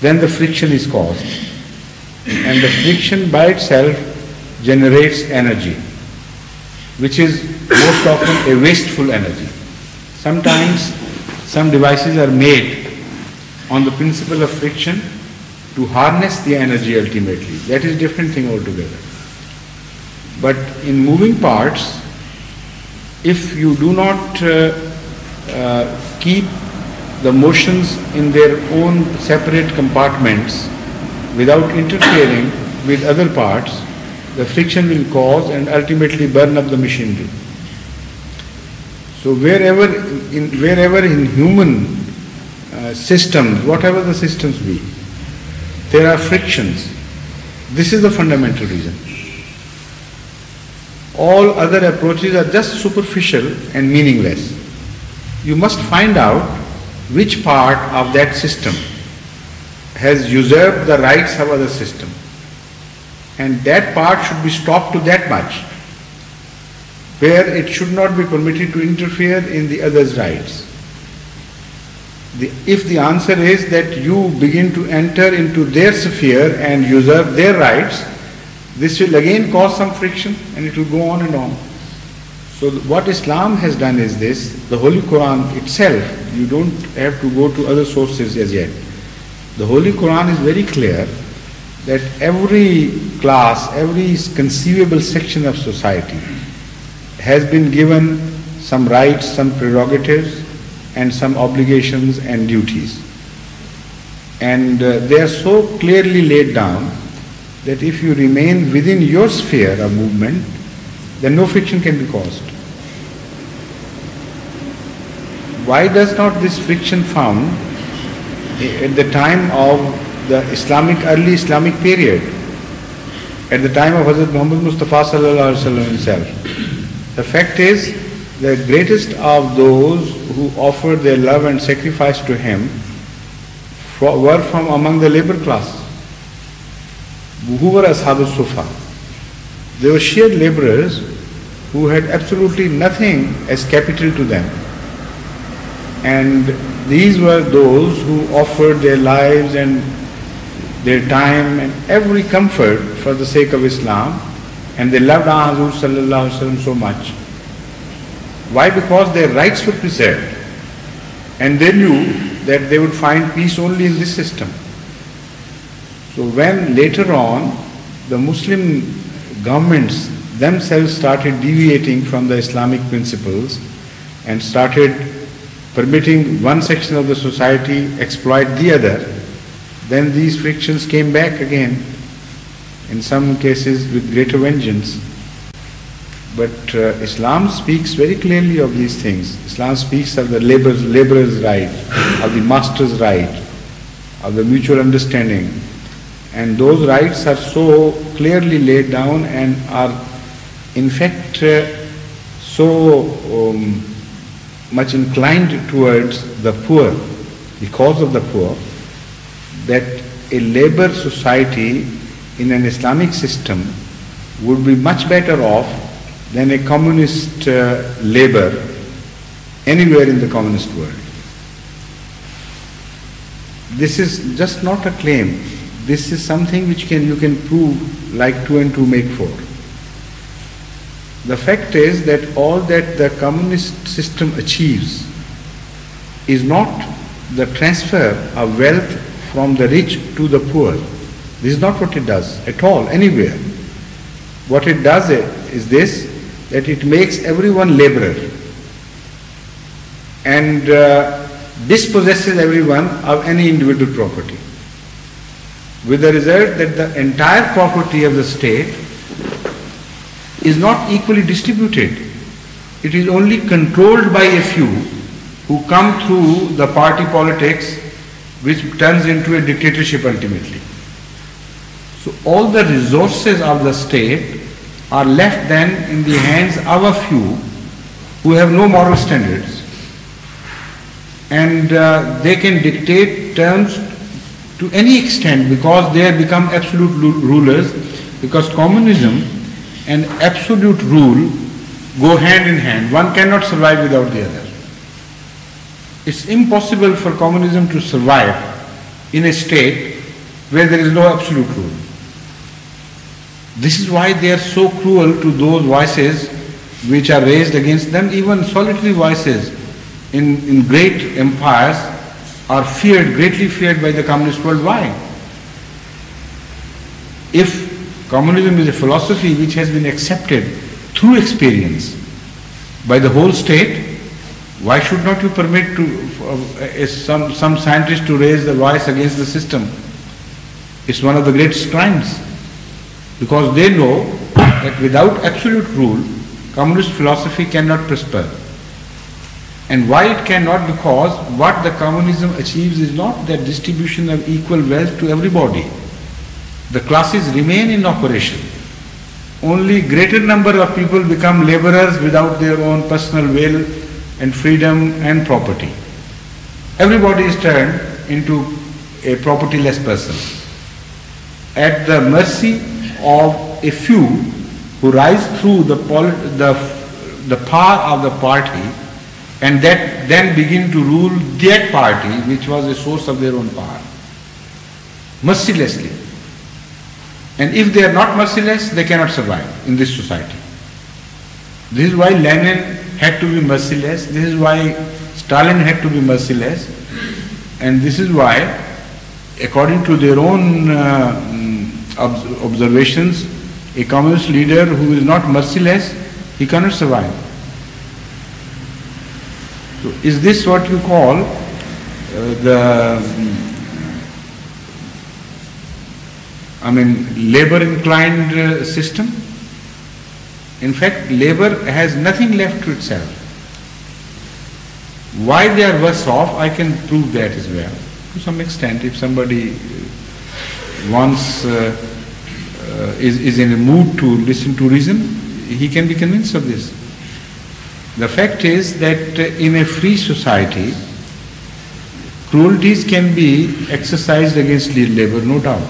then the friction is caused. And the friction by itself generates energy, which is most often a wasteful energy. Sometimes some devices are made on the principle of friction to harness the energy ultimately. That is a different thing altogether. But in moving parts, if you do not keep the motions in their own separate compartments without interfering with other parts, the friction will cause and ultimately burn up the machinery. So wherever in human systems, whatever the systems be, there are frictions. This is the fundamental reason. All other approaches are just superficial and meaningless. You must find out which part of that system has usurped the rights of other system, and that part should be stopped to that much, where it should not be permitted to interfere in the other's rights. If the answer is that you begin to enter into their sphere and usurp their rights, this will again cause some friction and it will go on and on. So what Islam has done is this: the Holy Quran itself, you don't have to go to other sources as yet. The Holy Quran is very clear that every class, every conceivable section of society has been given some rights, some prerogatives, and some obligations and duties. And they are so clearly laid down that if you remain within your sphere of movement, then no friction can be caused. Why does not this friction found at the time of the early Islamic period, at the time of Hazrat Muhammad Mustafa sallallahu alaihi wasallam himself? The fact is, the greatest of those who offered their love and sacrifice to him were from among the labor class. Who were Ashab al-Sufa? They were sheer laborers who had absolutely nothing as capital to them. And these were those who offered their lives and their time and every comfort for the sake of Islam, and they loved Hazur sallallahu alaihi wasallam so much. Why? Because their rights were preserved, and they knew that they would find peace only in this system. So when later on the Muslim governments themselves started deviating from the Islamic principles and started permitting one section of the society exploit the other, then these frictions came back again, in some cases with greater vengeance. But Islam speaks very clearly of these things. Islam speaks of the laborer's right, of the master's right, of the mutual understanding. And those rights are so clearly laid down and are in fact so much inclined towards the poor, the cause of the poor, that a labor society in an Islamic system would be much better off than a communist labor anywhere in the communist world. This is just not a claim. This is something which you can prove, like 2 and 2 make 4. The fact is that all that the communist system achieves is not the transfer of wealth from the rich to the poor. This is not what it does at all, anywhere. What it does is this, that it makes everyone laborer and dispossesses everyone of any individual property, with the result that the entire property of the state is not equally distributed. It is only controlled by a few who come through the party politics, which turns into a dictatorship ultimately. So all the resources of the state are left then in the hands of a few who have no moral standards, and they can dictate terms to any extent because they have become absolute rulers, because communism and absolute rule go hand in hand. One cannot survive without the other. It's impossible for communism to survive in a state where there is no absolute rule. This is why they are so cruel to those voices which are raised against them. Even solitary voices in great empires are feared, greatly feared by the communists worldwide. If communism is a philosophy which has been accepted through experience by the whole state, why should not you permit to some scientist to raise the voice against the system? It's one of the greatest crimes, because they know that without absolute rule, communist philosophy cannot prosper. And why it cannot? Because what the communism achieves is not that distribution of equal wealth to everybody. The classes remain in operation. Only greater number of people become laborers without their own personal will and freedom and property. Everybody is turned into a propertyless person, at the mercy of a few who rise through the power of the party, and that then begin to rule that party which was a source of their own power, mercilessly. And if they are not merciless, they cannot survive in this society. This is why Lenin had to be merciless, this is why Stalin had to be merciless, and this is why, according to their own observations, a communist leader who is not merciless, he cannot survive. So is this what you call labor-inclined system? In fact, labor has nothing left to itself. Why they are worse off, I can prove that as well. To some extent, if somebody wants is in a mood to listen to reason, he can be convinced of this. The fact is that in a free society, cruelties can be exercised against labor, no doubt.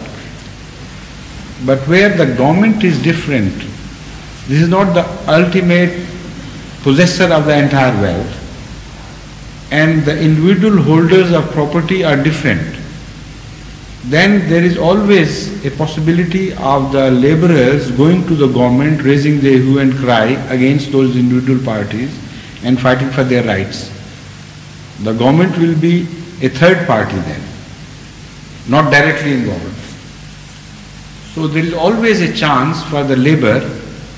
But where the government is different, this is not the ultimate possessor of the entire wealth, and the individual holders of property are different, then there is always a possibility of the laborers going to the government, raising their hue and cry against those individual parties and fighting for their rights. The government will be a third party then, not directly involved. So there is always a chance for the labor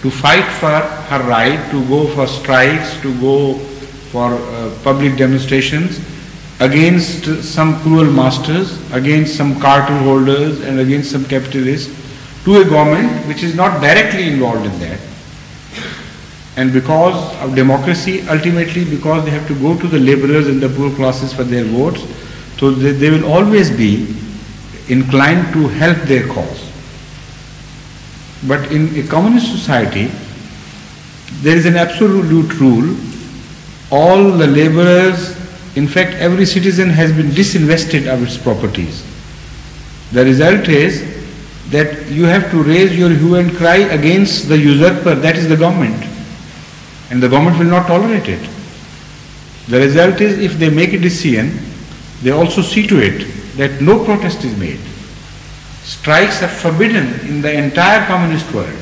to fight for her right, to go for strikes, to go for public demonstrations against some cruel masters, against some cartel holders and against some capitalists, to a government which is not directly involved in that. And because of democracy, ultimately because they have to go to the laborers and the poor classes for their votes, so they will always be inclined to help their cause. But in a communist society, there is an absolute rule. All the laborers, in fact every citizen has been disinvested of its properties. The result is that you have to raise your hue and cry against the usurper, that is the government. And the government will not tolerate it. The result is, if they make a decision, they also see to it that no protest is made. Strikes are forbidden in the entire communist world.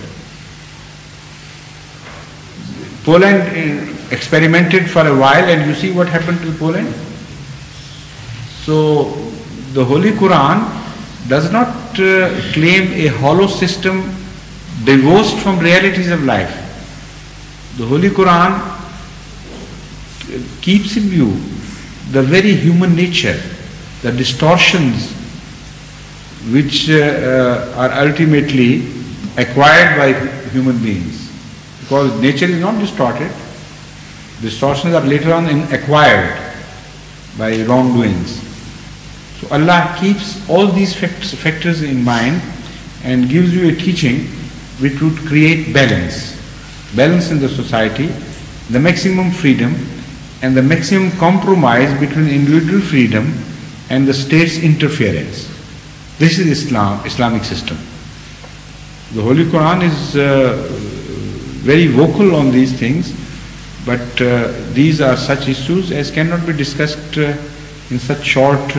Poland experimented for a while, and you see what happened to Poland. So the Holy Quran does not claim a hollow system divorced from realities of life. The Holy Quran keeps in view the very human nature, the distortions which are ultimately acquired by human beings. Because nature is not distorted, distortions are later on acquired by wrongdoings. So Allah keeps all these factors in mind and gives you a teaching which would create balance in the society, the maximum freedom and the maximum compromise between individual freedom and the state's interference. This is Islamic system. The Holy Quran is very vocal on these things, but these are such issues as cannot be discussed in such short